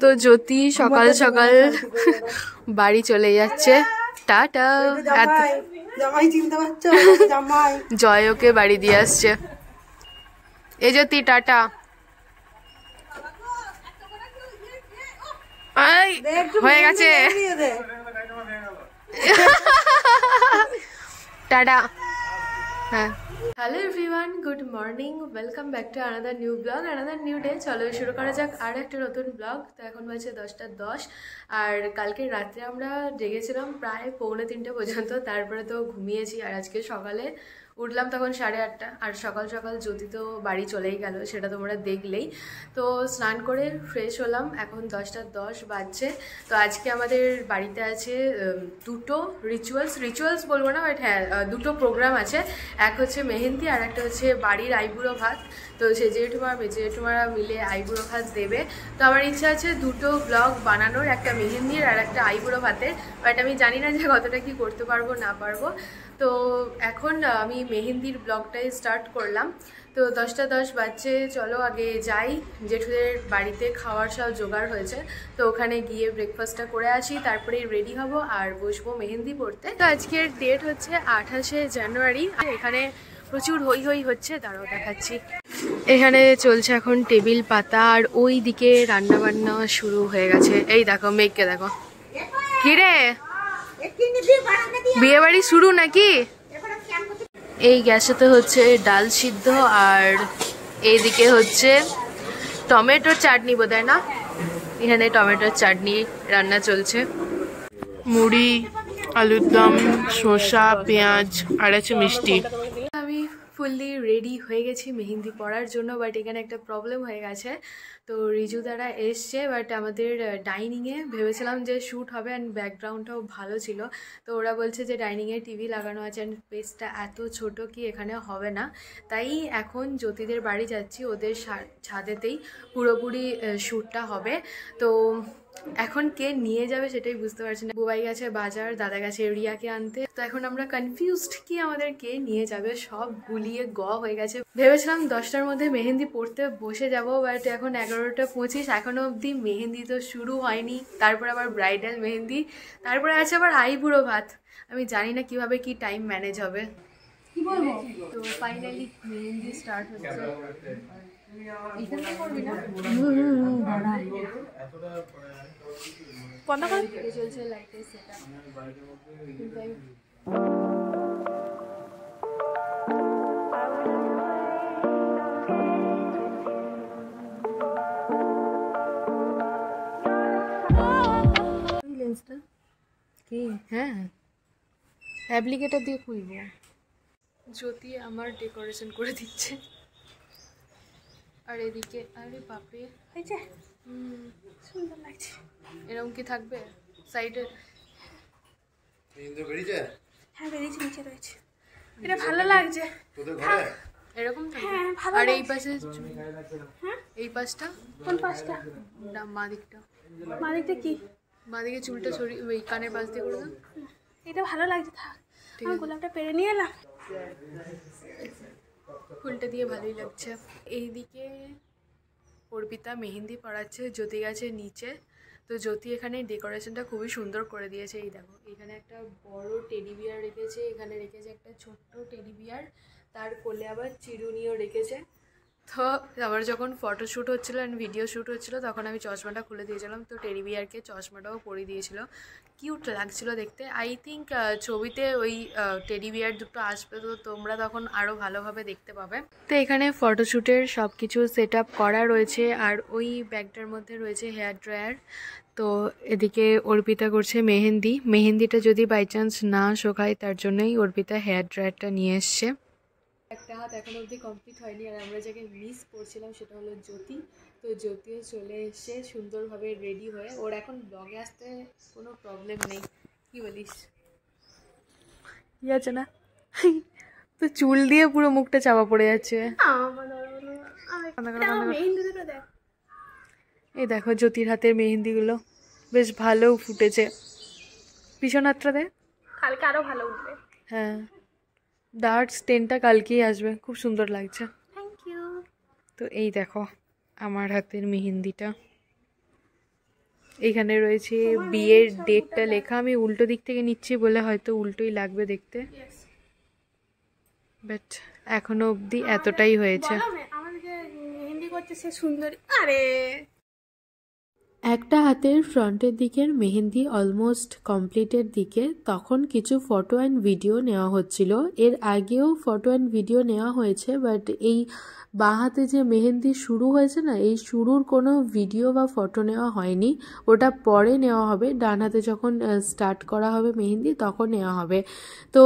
তো জ্যোতি সকাল সকাল বাড়ি চলে যাচ্ছে। টাটা। জয় ওকে বাড়ি দিয়ে আসছে। এই জ্যোতি টাটা। হয়ে গেছে টাটা। হ্যাঁ, hello everyone, good morning, welcome back to another new blog, another new day. চলো শুরু করা যাক আর একটা নতুন ব্লগ। তো এখন বাজে 10:10 আর কালকে রাত্রে আমরা জেগেছিলাম প্রায় 2:45 পর্যন্ত, তারপরে তো ঘুমিয়েছি। আর আজকে সকালে উঠলাম তখন 8:30, আর সকাল সকাল জ্যোতি তো বাড়ি চলেই গেল, সেটা তোমরা দেখলেই। তো স্নান করে ফ্রেশ হলাম, এখন 10:10 বাজছে। তো আজকে আমাদের বাড়িতে আছে দুটো রিচুয়ালস বলবো না, বাট হ্যাঁ দুটো প্রোগ্রাম আছে। এক হচ্ছে মেহেন্দি আর একটা হচ্ছে বাড়ির আইবুড়ো ভাত। তো সে জেঠুমা মেজে জেঠুমারা মিলে আইবুড়ো ভাত দেবে। তো আমার ইচ্ছা আছে দুটো ব্লগ বানানোর, একটা মেহেন্দির আর একটা আইবুড়ো ভাতের, বাট আমি জানি না যে কতটা কি করতে পারবো না পারবো। তো এখন আমি মেহেন্দির ব্লগটাই স্টার্ট করলাম। তো 10:10 বাজছে, চলো আগে যাই। জেঠুদের বাড়িতে খাওয়ার সব জোগাড় হয়েছে, তো ওখানে গিয়ে ব্রেকফাস্টটা করে আসি, তারপরে রেডি হব আর বসবো মেহেন্দি পড়তে। তো আজকের ডেট হচ্ছে 28শে জানুয়ারি। এখানে প্রচুর হই হই হচ্ছে, দাঁড়াও দেখাচ্ছি। এখানে চলছে এখন টেবিল পাতা, আর ওই দিকে রান্না বান্না শুরু হয়ে গেছে। এই দেখো মেঘকে দেখো। কিরে বিয়ে বাড়ি শুরু নাকি? এই গ্যাসেতে হচ্ছে ডাল সিদ্ধ, আর এইদিকে হচ্ছে টমেটোর চাটনি বোধহয় না, এখানে টমেটোর চাটনি রান্না চলছে। মুড়ি, আলুর দম, শসা, পেঁয়াজ আর আছে মিষ্টি। আমি ফুললি রেডি হয়ে গেছি মেহেন্দি পড়ার জন্য, বাট এখানে একটা প্রবলেম হয়ে গেছে। তো রিজু দ্বারা এসছে, বাট আমাদের ডাইনিংয়ে ভেবেছিলাম যে শ্যুট হবে, অ্যান্ড ব্যাকগ্রাউন্ডটাও ভালো ছিল। তো ওরা বলছে যে ডাইনিংয়ে টিভি লাগানো আছে অ্যান্ড স্পেসটা এত ছোট কি এখানে হবে না। তাই এখন জ্যোতিদের বাড়ি যাচ্ছি, ওদের ছাদেতেই পুরোপুরি শ্যুটটা হবে। তো এখন কে নিয়ে যাবে সেটাই বুঝতে পারছি না। বুবাই গেছে বাজার, দাদা গেছে রিয়াকে আনতে। তো এখন আমরা কনফিউজড কি আমাদের কে নিয়ে যাবে, সব গুলিয়ে হয়ে গেছে। ভেবেছিলাম 10টার মধ্যে মেহেন্দি পড়তে বসে যাব, বাট এখন 11:25, এখনো অবধি মেহেন্দি তো শুরু হয়নি। তারপর আবার ব্রাইডাল মেহেন্দি, তারপরে আছে আবার আইবুড়ো ভাত। আমি জানি না কিভাবে কি টাইম ম্যানেজ হবে। তো ফাইনালি মেহেন্দি স্টার্ট হচ্ছে। চলছে লাইটের সেটআপ। লেন্সটা কি? হ্যাঁ, অ্যাপ্লিকেটর দিয়ে খুলবো। জ্যোতি আমার ডেকোরেশন করে দিচ্ছে, আর এদিকে আরে বাপরে হয়েছে, সুন্দর লাগছে। এরকম কি থাকবে সাইডে? হ্যাঁ বেরিয়েছে, নিচে রয়েছে। এটা ভালো লাগছে এরকম থাকবে। আর এই পাশে, এই পাশটা কোন পাশটা? না মা দিকটা। মা দিকটা কি? মা দিকে চুলটা ছড়িয়ে ওই কানের পাশ দিয়ে করে দাও। এটা ভালো লাগছে, থাক। আমি গোলাপটা পেরে নিয়ে এলাম, ফুলটা দিয়ে ভালোই লাগছে। এইদিকে অর্পিতা মেহেন্দি পড়াচ্ছে, জ্যোতি গেছে নিচে। তো জ্যোতি এখানে ডেকোরেশনটা খুবই সুন্দর করে দিয়েছে। এই দেখো, এখানে একটা বড় টেডি বিয়ার রেখেছে, এখানে রেখেছে একটা ছোট্ট টেডি বিয়ার, তার কোলে আবার চিরুনিও রেখেছে। তো আবার যখন ফটোশ্যুট হচ্ছিলো অ্যান্ড ভিডিও শ্যুট হচ্ছিলো তখন আমি চশমাটা খুলে দিয়েছিলাম, তো টেডি বিয়ারকে চশমাটাও পরিয়ে দিয়েছিল। কিউট লাগছিল দেখতে। আই থিঙ্ক ছবিতে ওই টেডি বিয়ার দুটো আসবে, তো তোমরা তখন আরও ভালোভাবে দেখতে পাবে। তো এখানে ফটোশ্যুটের সব কিছু সেট আপ করা রয়েছে, আর ওই ব্যাগটার মধ্যে রয়েছে হেয়ার ড্রায়ার। তো এদিকে অর্পিতা করছে মেহেন্দিটা যদি বাই চান্স না শোকায়, তার জন্যই অর্পিতা হেয়ার ড্রায়ারটা নিয়ে এসছে। একটা হাত এখন অবধি কমপ্লিট হয়নি, আর আমরা যাকে মিস করছিলাম সেটা হলো জ্যোতি। তো জ্যোতিও চলে এসছে সুন্দরভাবে রেডি হয়ে। ওর এখন ব্লগে আসতে কোনো প্রবলেম নেই, কি বলিস? কি আছে না? তো চুল দিয়ে পুরো মুখটা চাপা পড়ে যাচ্ছে। এই দেখো জ্যোতির হাতের মেহেন্দিগুলো বেশ ভালো ফুটেছে। পিছন হাতটা দে, কালকে আরো ভালো উঠবে। হ্যাঁ, ডার্ক স্টেনটা কালকেই আসবে, খুব সুন্দর লাগছে। Thank you. তো এই দেখো আমার হাতের মেহেন্দিটা। এখানে রয়েছে বিয়ের ডেটটা লেখা। আমি উল্টো দিক থেকে নিচ্ছি বলে হয়তো উল্টোই লাগবে দেখতে, বাট এখনো অবধি এতটাই হয়েছে। একটা হাতের ফ্রন্টের দিকের মেহেন্দি অলমোস্ট কমপ্লিটের দিকে, তখন কিছু ফটো অ্যান্ড ভিডিও নেওয়া হচ্ছিল। এর আগেও ফটো অ্যান্ড ভিডিও নেওয়া হয়েছে, বাট এই বাঁ হাতে যে মেহেন্দি শুরু হয়েছে না, এই শুরুর কোনো ভিডিও বা ফটো নেওয়া হয়নি। ওটা পরে নেওয়া হবে, ডান হাতে যখন স্টার্ট করা হবে মেহেন্দি তখন নেওয়া হবে। তো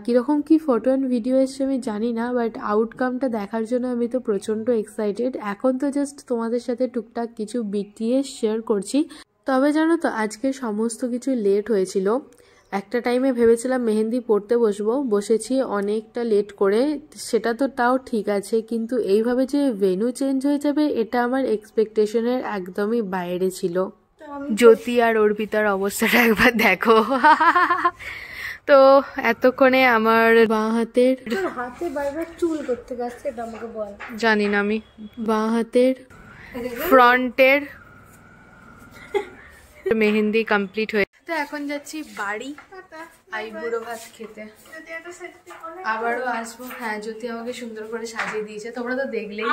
কীরকম কি ফটো অ্যান্ড ভিডিও এসছে আমি জানি না, বাট আউটকামটা দেখার জন্য আমি তো প্রচণ্ড এক্সাইটেড। এখন তো জাস্ট তোমাদের সাথে টুকটাক কিছু বিটিএস শেয়ার করছি। তবে জানো তো, আজকে সমস্ত কিছু লেট হয়েছিল। একটা টাইমে ভেবেছিলাম মেহেন্দি পড়তে বসেছি অনেকটা লেট করে, সেটা তো তাও ঠিক আছে, কিন্তু এইভাবে যে ভেন্যু চেঞ্জ হয়ে যাবে এটা আমার এক্সপেকটেশনের একদমই বাইরে ছিল। জ্যোতি আর অর্পিতার অবস্থাটা একবার দেখো। তো এতক্ষণে আমার বাঁ হাতের হাতে বারবার চুল করতে গেছে, এটা আমাকে বল। জানি না, আমি বাঁ হাতের ফ্রন্টের মেহেন্দি কমপ্লিট হয়ে, তো এখন যাচ্ছি বাড়ি আইবুড়ো ভাত খেতে। আবারও আসবো। হ্যাঁ, জ্যোতি আমাকে সুন্দর করে সাজিয়ে দিয়েছে, তোমরা তো দেখলেই।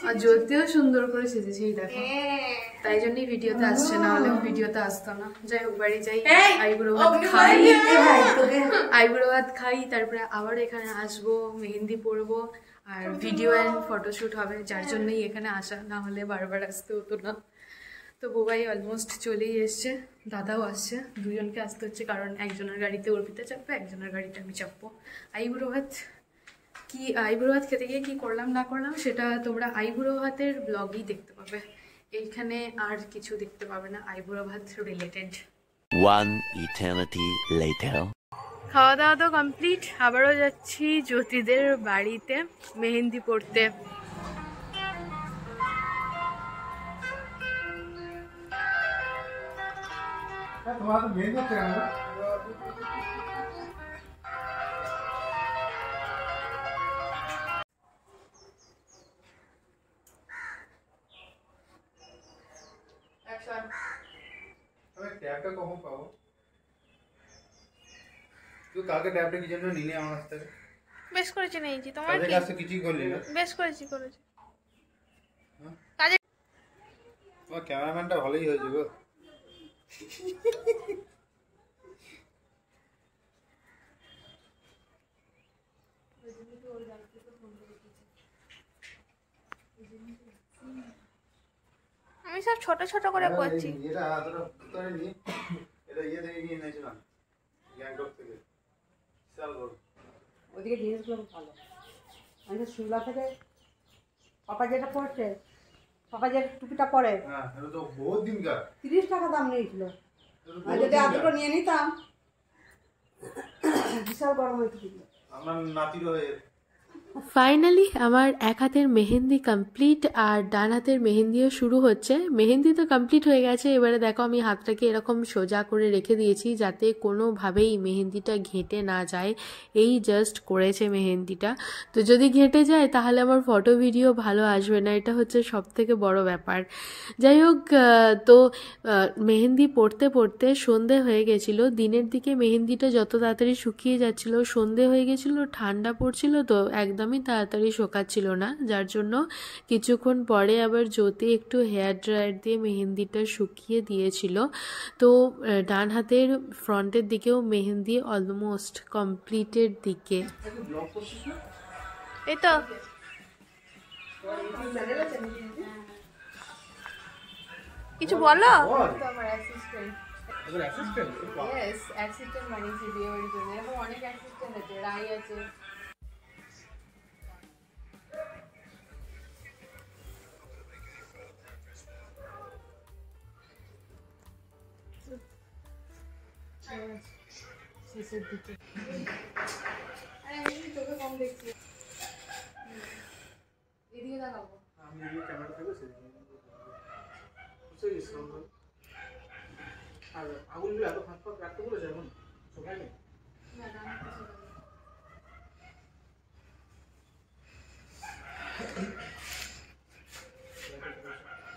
আর জ্যোতিও সুন্দর করে সেজেছে, দেখো। তাই জন্যই ভিডিওতে আসছে, না হলে ভিডিওতে আসতো না। যাই হোক, বাড়ি যাই, আইবুড়ো ভাত খাই, আইবুড়ো ভাত খাই, তারপরে আবার এখানে আসবো, মেহেন্দি পরবো, আর ভিডিও অ্যান্ড ফটোশুট হবে, যার জন্যই এখানে আসা, না হলে বারবার আসতে হতো না। তো বুবাই অলমোস্ট চলেই এসছে, দাদাও আসছে, দুজনকে আসতে হচ্ছে, কারণ একজনের গাড়িতে অর্পিতা চাপবে, একজনের গাড়িতে আমি চাপবো। আইবুড়ো ভাত খেতে গিয়ে কি করলাম না করলাম সেটা তোমরা আইবুড়ো ভাতের ব্লগই দেখতে পাবে, এইখানে আর কিছু দেখতে পাবে না আইবুড়ো ভাত রিলেটেড। খাওয়া দাওয়া তো কমপ্লিট, আবারও যাচ্ছি জ্যোতিদের বাড়িতে মেহেন্দি পড়তে। ট্যাবটা কখন পাবো? তুই কালকে ট্যাবটা কি জন্য নিলি আমার কাছ থেকে? বেশ করেছি, নিয়েছি। তোমার কাজের কাছে কিছুই করলি না? বেশ করেছি। কাজে তোমার ক্যামেরাম্যানটা ভালোই হয়েছে গো। আমি সব ছোট ছোট করে করছি। এটা এতটা করে নি, এটা ইয়ে থেকে নিয়ে নিয়েছিলাম, গ্যাংটক থেকে। চল বল, ওদিকে জিনিসগুলো ভালো। আমি তো শিমলা থেকে পাপা যেটা পড়ছে, পাপা যে টুপিটা পরে, হ্যাঁ, এটা তো বহুত দিনকার, 30 টাকা দাম নিয়েছিল। আর যদি এতটা নিয়ে নিতাম, বিশাল গরম হয়ে টুপিগুলো। আমার নাতিরও হয়ে। ফাইনালি আমার এক হাতের মেহেন্দি কমপ্লিট আর ডান হাতের মেহেন্দিও শুরু হচ্ছে। মেহেন্দি তো কমপ্লিট হয়ে গেছে, এবারে দেখো আমি হাতটাকে এরকম সোজা করে রেখে দিয়েছি যাতে কোনোভাবেই মেহেন্দিটা ঘেঁটে না যায়। এই জাস্ট করেছে মেহেন্দিটা, তো যদি ঘেঁটে যায় তাহলে আমার ফটো ভিডিও ভালো আসবে না, এটা হচ্ছে সব থেকে বড় ব্যাপার। যাই হোক, তো মেহেন্দি পড়তে পড়তে সন্ধে হয়ে গেছিলো। দিনের দিকে মেহেন্দিটা যত তাড়াতাড়ি শুকিয়ে যাচ্ছিল, সন্ধে হয়ে গেছিলো, ঠান্ডা পড়ছিল, তো একদমই তাড়াতাড়ি শোকাচ্ছিল না, যার জন্য কিছুক্ষণ পরে আবার জ্যোতি একটু হেয়ার ড্রায়ার দিয়ে মেহেন্দিটা শুকিয়ে দিয়েছিল। তো ডান হাতের ফ্রন্টের দিকেও মেহেন্দি অলমোস্ট কমপ্লিটের দিকে। এই তো কিছু বলো। আমার অ্যাসিস্ট্যান্ট, ইয়েস অ্যাসিস্ট্যান্ট বানিয়েছি বিয়ে বাড়ির জন্য। এরকম অনেক অ্যাসিস্ট্যান্ট আছে, রাই আছে। শেষের দিকে তোকে কম দেখছি, এদিকে দেখাবো। আমি এই ক্যামেরা থেকে বুঝতে গেছি। আর আগুনগুলো এত ফাঁক ফাঁক রাখতে বলেছে এখন সবাই নেই।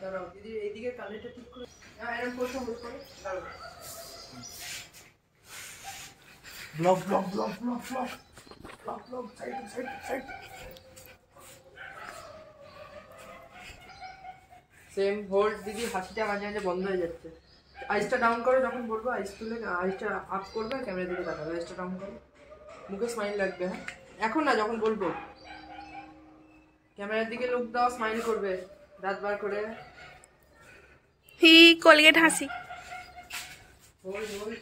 দাঁড়াও দিদি, এইদিকে কানেরটা ঠিক করে এরকম করতে হোল্ড করো, দাঁড়াও। Block block block block block block block side side side. Same hold দিদি, হাসিটা মাঝে মাঝে বন্ধ হয়ে যাচ্ছে। আইসটা ডাউন করো, যখন বলবো আইস তুলে আইসটা আপ করবে, ক্যামেরা দিকে তাকাবে, আইসটা ডাউন করো, মুখে স্মাইল লাগবে। হ্যাঁ এখন না, যখন বলবো ক্যামেরার দিকে লুক দাও, স্মাইল করবে দাঁত বার করে। হি কোলগেট হাসি। হোল্ড হোল্ড,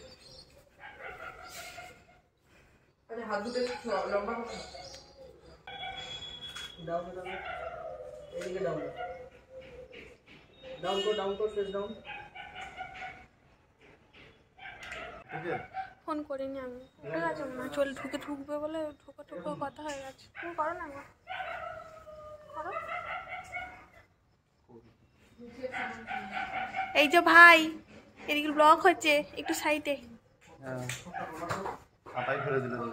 আরে হাত দুটো লম্বা করো, ডাউন ডাউন, এদিকে ডাউন ডাউন করো, ডাউন করো, ফেস ডাউন। ঠিক আছে ফোন করিনি আমি, ঠিক আছে মা চলে ঢুকবে বলে ঢুকো কথা হয়ে গেছে। তুমি করো না গো, করো। এই যে ভাই, এদিকে ব্লক হচ্ছে, একটু সাইডে। হ্যাঁ খাতায় ফেলে দিলে তো।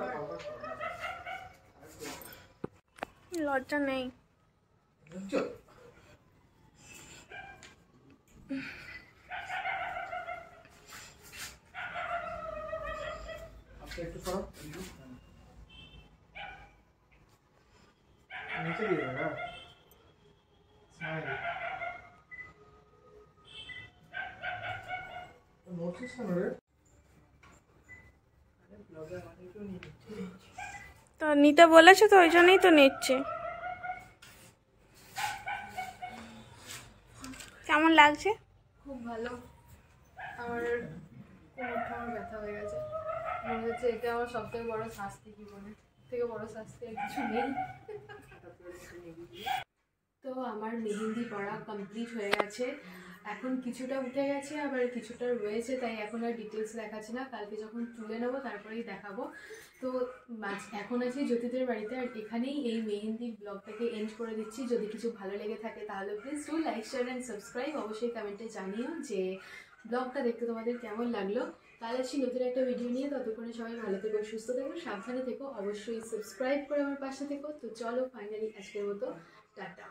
লজ্জা নেই। একটু সরো, নিচে দিয়ে দাও। স্মাইল নোটিস কেন রে? তো নিতে বলেছে তো, ওই জন্যই তো নিচ্ছে। কেমন লাগছে? খুব ভালো। আমার কোমরটা আমার ব্যথা হয়ে গেছে, মনে হচ্ছে এটা আমার সবথেকে বড় শাস্তি, জীবনের থেকে বড় শাস্তি আর কিছু নেই। তো আমার মেহেন্দি পড়া কমপ্লিট হয়ে গেছে, এখন কিছুটা উঠে গেছে আবার কিছুটা রয়েছে, তাই এখন আর ডিটেলস দেখাচ্ছি না, কালকে যখন তুলে নেবো তারপরেই দেখাবো। তো এখন আছি জ্যোতিদের বাড়িতে, আর এখানেই এই মেহেন্দি ব্লগটাকে এন্ড করে দিচ্ছি। যদি কিছু ভালো লেগে থাকে তাহলে please do like, share and subscribe. অবশ্যই কমেন্টে জানিও যে ব্লগটা দেখতে তোমাদের কেমন লাগলো। কাল আসছি নতুন একটা ভিডিও নিয়ে, ততক্ষণে সবাই ভালো থেকো, সুস্থ থেকো, সাবধানে থেকো, অবশ্যই সাবস্ক্রাইব করে আমার পাশে থেকো। তো চলো ফাইনালি আজকের মতো টাটা।